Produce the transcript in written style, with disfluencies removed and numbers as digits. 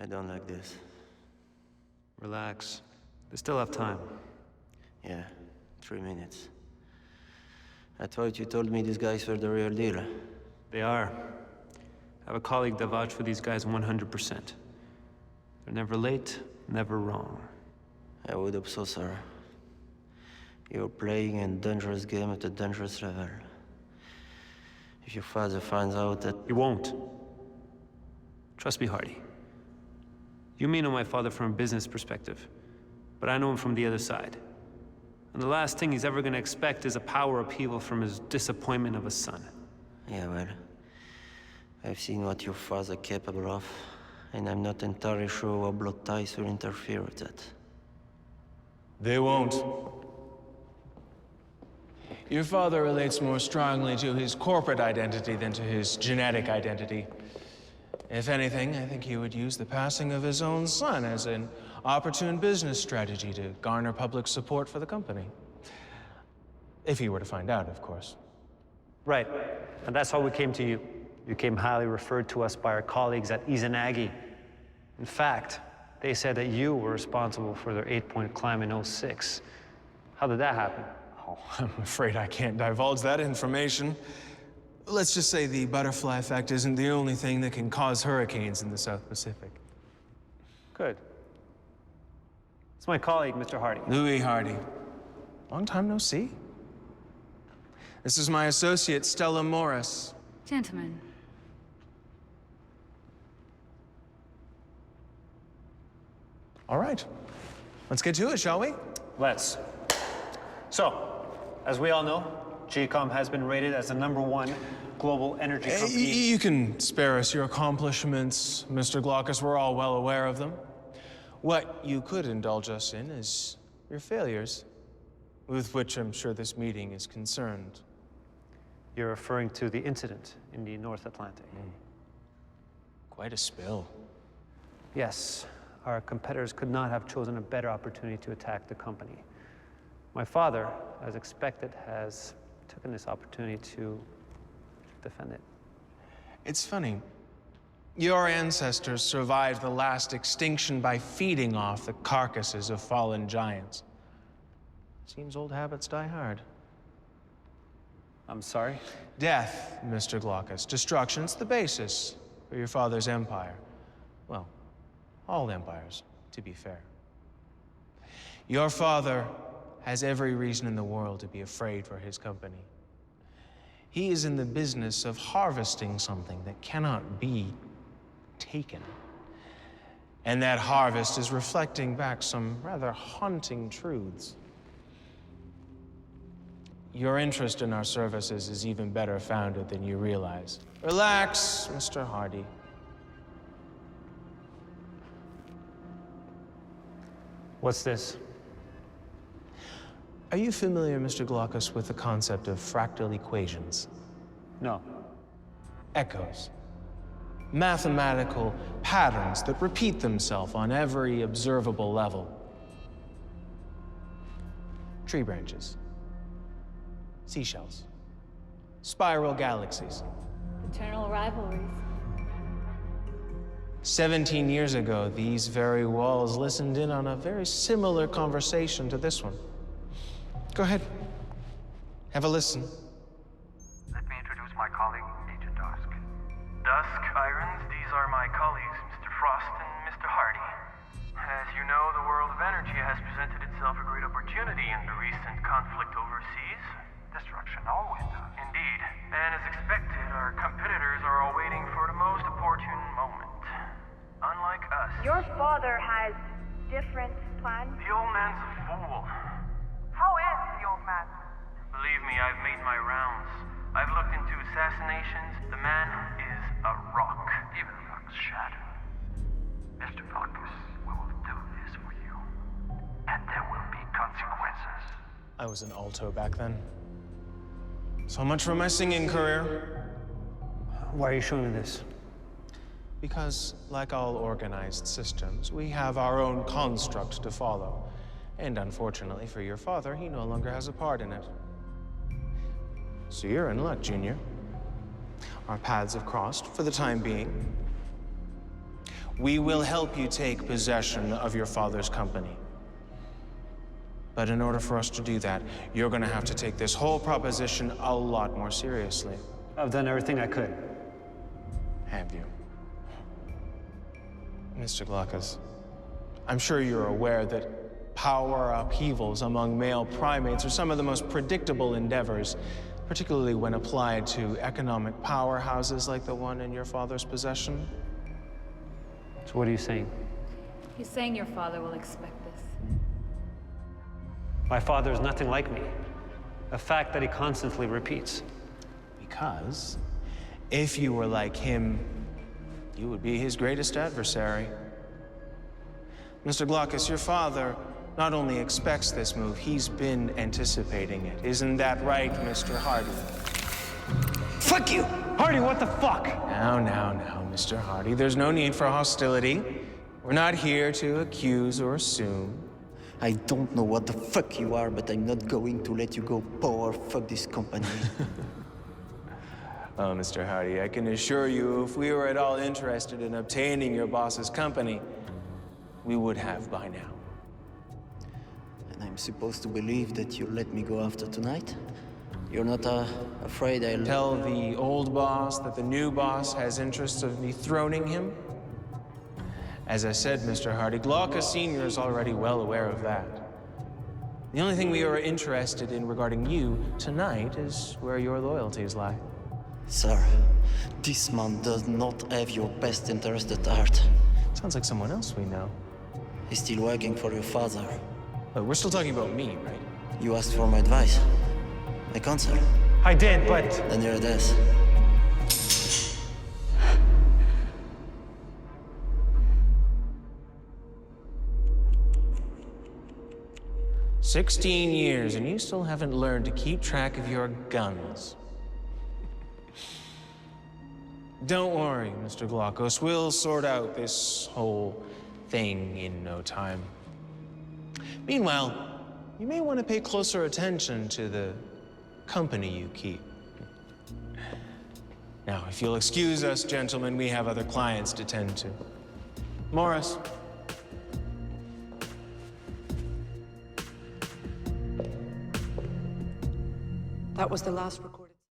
I don't like this. Relax. They still have time. Yeah, 3 minutes. I thought you told me these guys were the real deal. They are. I have a colleague that vouched for these guys 100%. They're never late, never wrong. I would hope so, sir. You're playing a dangerous game at a dangerous level. If your father finds out that... He won't. Trust me, Hardy. You may know my father from a business perspective, but I know him from the other side. And the last thing he's ever gonna expect is a power upheaval from his disappointment of a son. Yeah, well, I've seen what your father's capable of, and I'm not entirely sure what blood ties will interfere with that. They won't. Your father relates more strongly to his corporate identity than to his genetic identity. If anything, I think he would use the passing of his own son as an opportune business strategy to garner public support for the company. If he were to find out, of course. Right, and that's how we came to you. You came highly referred to us by our colleagues at Izanagi. In fact, they said that you were responsible for their 8-point climb in '06. How did that happen? Oh, I'm afraid I can't divulge that information. Let's just say the butterfly effect isn't the only thing that can cause hurricanes in the South Pacific. Good. It's my colleague, Mr. Hardy. Louis Hardy. Long time no see. This is my associate, Stella Morris. Gentlemen. All right. Let's get to it, shall we? Let's. So, as we all know, GCOM has been rated as the #1 global energy company. You can spare us your accomplishments, Mr. Glaucus. We're all well aware of them. What you could indulge us in is your failures, with which I'm sure this meeting is concerned. You're referring to the incident in the North Atlantic. Quite a spill. Yes, our competitors could not have chosen a better opportunity to attack the company. My father, as expected, has taken this opportunity to defend it. It's funny. Your ancestors survived the last extinction by feeding off the carcasses of fallen giants. Seems old habits die hard. I'm sorry? Death, Mr. Glaucus. Destruction's the basis for your father's empire. Well, all empires, to be fair. Your father has every reason in the world to be afraid for his company. He is in the business of harvesting something that cannot be taken. And that harvest is reflecting back some rather haunting truths. Your interest in our services is even better founded than you realize. Relax, Mr. Hardy. What's this? Are you familiar, Mr. Glaucus, with the concept of fractal equations? No. Echoes. Mathematical patterns that repeat themselves on every observable level. Tree branches. Seashells. Spiral galaxies. Eternal rivalries. 17 years ago, these very walls listened in on a very similar conversation to this one. Go ahead. Have a listen. Let me introduce my colleague, Agent Dusk. Dusk, Irons, these are my colleagues, Mr. Frost and Mr. Hardy. As you know, the world of energy has presented itself a great opportunity in the recent conflict overseas. Destruction always does. Indeed. And as expected, our competitors are all waiting for the most opportune moment. Unlike us. Your father has different plans? The old man's a fool. How is the old man? Believe me, I've made my rounds. I've looked into assassinations. The man is a rock. Even rock's shadow. Mr. Glaucus, we will do this for you. And there will be consequences. I was an alto back then. So much for my singing career. Why are you showing me this? Because, like all organized systems, we have our own construct to follow. And unfortunately for your father, he no longer has a part in it. So you're in luck, Junior. Our paths have crossed for the time being. We will help you take possession of your father's company. But in order for us to do that, you're gonna have to take this whole proposition a lot more seriously. I've done everything I could. Have you? Mr. Glaucus, I'm sure you're aware that power upheavals among male primates are some of the most predictable endeavors, particularly when applied to economic powerhouses like the one in your father's possession. So what are you saying? He's saying your father will expect this. My father is nothing like me. A fact that he constantly repeats. Because if you were like him, you would be his greatest adversary. Mr. Glaucus, your father not only expects this move, he's been anticipating it. Isn't that right, Mr. Hardy? Fuck you! Hardy, what the fuck? Now, Mr. Hardy. There's no need for hostility. We're not here to accuse or assume. I don't know what the fuck you are, but I'm not going to let you go power fuck this company. Oh, Mr. Hardy, I can assure you, if we were at all interested in obtaining your boss's company, we would have by now. And I'm supposed to believe that you'll let me go after tonight? You're not afraid I'll... Tell the old boss that the new boss has interests of dethroning him? As I said, Mr. Hardy, Glaucus Sr. is already well aware of that. The only thing we are interested in regarding you tonight is where your loyalties lie. Sir, this man does not have your best interest at heart. Sounds like someone else we know. He's still working for your father. But we're still talking about me, right? You asked for my advice. My counsel. I did, but... Then here it is. "16 years, and you still haven't learned to keep track of your guns. Don't worry, Mr. Glaucus. We'll sort out this whole thing in no time. Meanwhile, you may want to pay closer attention to the company you keep. Now, if you'll excuse us, gentlemen, we have other clients to tend to. Morris. That was the last recording.